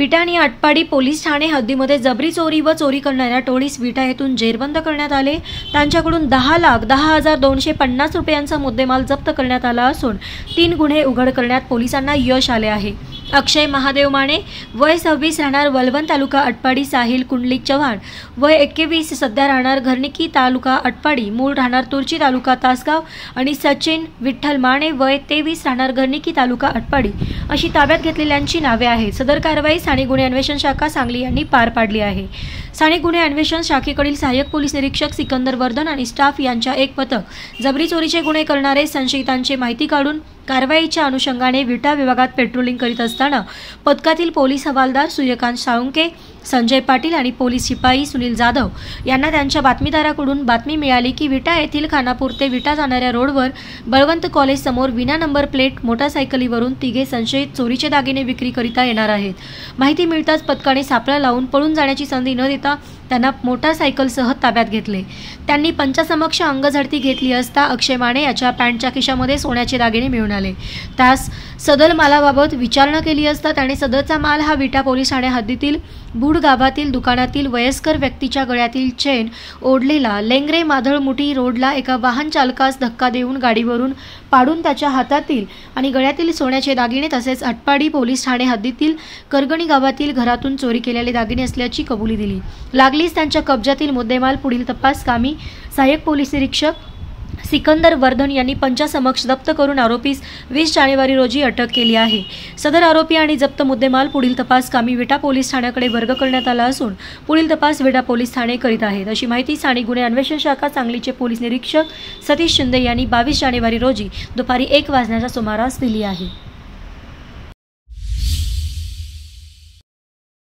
विटा आणि आटपाडी पोलीस ठाणे हद्दीमध्ये जबरी चोरी व चोरी करणाऱ्या टोळीस विटा येथून जेरबंद करण्यात आले। त्यांच्याकडून 10,10,250 रुपयांचा मुद्देमाल जप्त करण्यात आला असून 3 गुन्हे उघड करण्यात पोलिसांना यश आले आहे। अक्षय महादेव माने वय 26 राहणार वलवण तालुका आटपाडी, साहिल कुंडलिक चव्हाण वय 21 सध्या राहणार घरनिकी तालुका आटपाडी, मूळ राहणार तुर्ची तालुका तासगाव आणि सचिन विठ्ठल माने वय 23 राहणार घरनिकी तालुका आटपाडी अशी ताब्यात घेतलेल्यांची नावे आहेत। सदर कारवाई स्थानिक गुन्हे अन्वेषण शाखा सांगली यांनी पार पाडली आहे। स्थानिक गुन्हे अन्वेषण शाखेकडील सहाय्यक पोलीस निरीक्षक सिकंदर वर्धन आणि स्टाफ यांच्या एक पथक जबरी चोरीचे गुन्हे करणारे संशयितांची माहिती काढून कारवाईच्या अनुषंगाने विटा विभागात पेट्रोलिंग करीत असताना पथकातील पोलीस हवालदार सूर्यकांत साळुंके, संजय पाटील आणि पोलीस शिपाई सुनील जाधव यांना त्यांच्या बातमीदाराकडून बातमी मिळाली की विटा येथील खानापूर ते विटा जाणाऱ्या रोडवर बळवंत कॉलेज समोर विना नंबर प्लेट मोटारसायकलीवरून तिघे संशयित चोरीचे दागिने विक्री करिता येणार आहेत। माहिती मिळताच पथकाने सापळा लावून पळून जाण्याची संधी न देता त्यांना मोटारसायकलसह ताब्यात घेतले। त्यांनी पंचासमक्ष अंगझडती घेतली असता अक्षय माने याच्या पॅन्टच्या खिशामध्ये सोन्याचे दागिने मिळून आले। त्यास सदर मालाबाबत विचारणा केली असता त्याने सदरचा माल हा विटा पोलीस ठाणे हद्दीतील बुड गावातील दुकानातील वयस्कर व्यक्तीच्या गळ्यातील चेन ओढलेला लेंगरे माधळमुठी रोडला एका वाहन चालकास धक्का देऊन गाडीवरून पाडून त्याच्या हातातील आणि गळ्यातील सोन्याचे दागिने तसेच आटपाडी पोलीस ठाणे हद्दीतील करगणी गावातील घरातून चोरी केलेले दागिने असल्याची कबुली दिली। लागलीच त्यांच्या कब्जातील मुद्देमाल पुढील तपास कामी सहाय्यक पोलीस निरीक्षक सिकंदर वर्धन यांनी पंचासमक्ष जप्त करून आरोपीस 20 जानेवारी रोजी अटक केली आहे। सदर आरोपी आणि जप्त मुद्देमाल पुढील तपास कामी विटा पोलीस ठाण्याकडे वर्ग करण्यात आला असून पुढील तपास विटा पोलीस ठाणे करीत आहेत अशी माहिती स्थानिक गुन्हे अन्वेषण शाखा सांगलीचे पोलीस निरीक्षक सतीश शिंदे यांनी 22 जानेवारी रोजी दुपारी 1 वाजण्याच्या सुमारास दिली आहे।